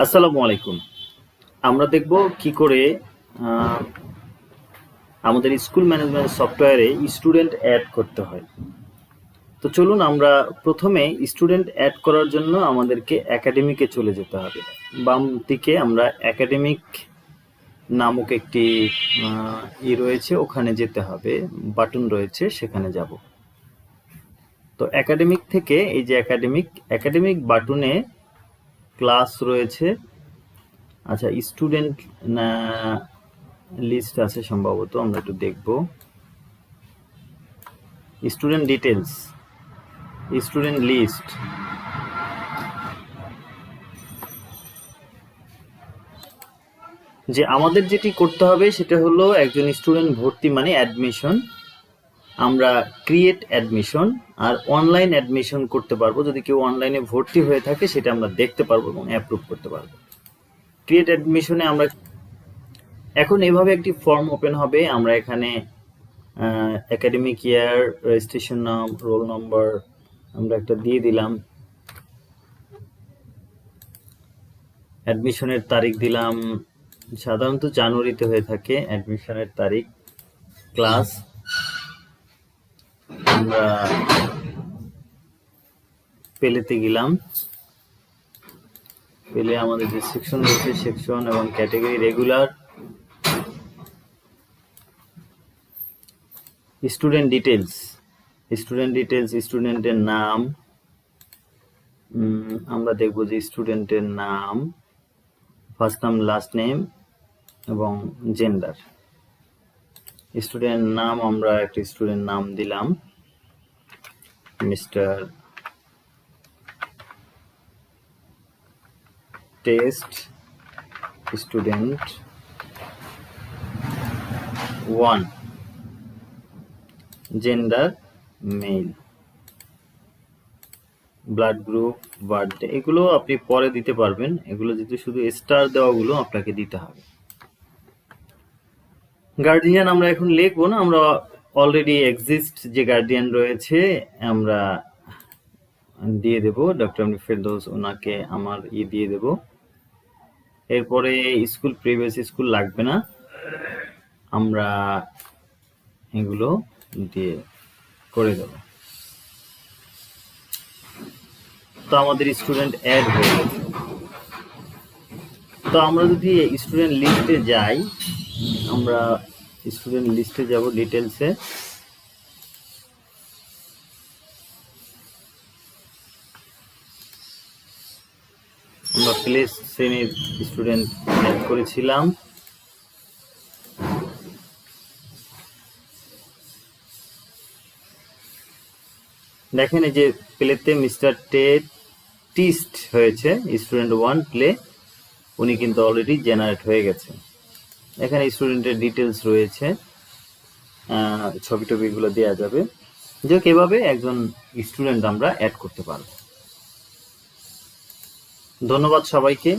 আসসালামু আলাইকুম। আমরা দেখব কি করে আমাদের স্কুল ম্যানেজমেন্ট সফটওয়্যারে স্টুডেন্ট অ্যাড করতে হয়। তো চলুন আমরা প্রথমে স্টুডেন্ট অ্যাড করার জন্য আমাদেরকে একাডেমিকে চলে যেতে হবে। বাম দিকে আমরা একাডেমিক নামক একটি রয়েছে, ওখানে যেতে হবে, বাটন রয়েছে, সেখানে যাব। তো একাডেমিক থেকে এই যে একাডেমিক বাটনে ক্লাস রয়েছে। আচ্ছা, স্টুডেন্ট লিস্ট আছে সম্ভবত, আমরা একটু দেখব। Student details, student list. যে আমাদের যেটি করতে হবে সেটা হলো একজন স্টুডেন্ট ভর্তি মানে অ্যাডমিশন। আমরা ক্রিয়েট অ্যাডমিশন আর অনলাইন অ্যাডমিশন করতে পারবো। যদি কেউ অনলাইনে ভর্তি হয়ে থাকে সেটা আমরা দেখতে পারবো এবং অ্যাপ্রুভ করতে পারবো। ক্রিয়েট অ্যাডমিশনে আমরা এখন এভাবে একটি ফর্ম ওপেন হবে। আমরা এখানে একাডেমিক ইয়ার, রেজিস্ট্রেশন নাম, রোল নম্বর আমরা একটা দিয়ে দিলাম, অ্যাডমিশনের তারিখ দিলাম, সাধারণত জানুয়ারিতে হয়ে থাকে অ্যাডমিশনের তারিখ। ক্লাস আমরা পেলেতে গেলাম, পেলে আমাদের যে সেকশন রয়েছে সেকশন এবং ক্যাটাগরি রেগুলার। স্টুডেন্ট ডিটেলস, স্টুডেন্টের নাম আমরা দেখব যে স্টুডেন্টের নাম, ফার্স্ট নাম, লাস্ট নেম এবং জেন্ডার। স্টুডেন্ট নাম আমরা একটা স্টুডেন্ট নাম দিলাম, mister test student 1, gender mail, blood group, birthday, এগুলো আপনি পরে দিতে পারবেন। এগুলো যদি শুধু স্টার দেওয়াগুলো আপনাকে দিতে হবে। গার্ডিয়ান আমরা এখন লিখবো না, আমরা অলরেডি এক্সিস্ট যে গার্ডিয়ান রয়েছে আমরা দিয়ে দেব, ডক্টর ফেরদৌস, ওনাকে আমার দিয়ে দেব। এরপরে স্কুল, প্রিভিয়াস স্কুল লাগবে না, আমরা এগুলো দিয়ে করে দেব। তো আমাদের স্টুডেন্ট অ্যাড হয়ে গেছে। তো আমরা যদি স্টুডেন্ট লিস্টে যাই, আমরা স্টুডেন্ট লিস্টে যাব, ডিটেলসে। আমরা প্লে শ্রেণীর স্টুডেন্ট অ্যাড করেছিলাম। দেখেন এই যে প্লেতে মিস্টার টিস্ট হয়েছে, স্টুডেন্ট 1 প্লে, উনি কিন্তু অলরেডি জেনারেট হয়ে গেছে। এখানে স্টুডেন্টের ডিটেলস রয়েছে, ছবি টবিগুলো দেওয়া যাবে। যে এভাবে একজন স্টুডেন্ট আমরা অ্যাড করতে পারবো। ধন্যবাদ সবাইকে।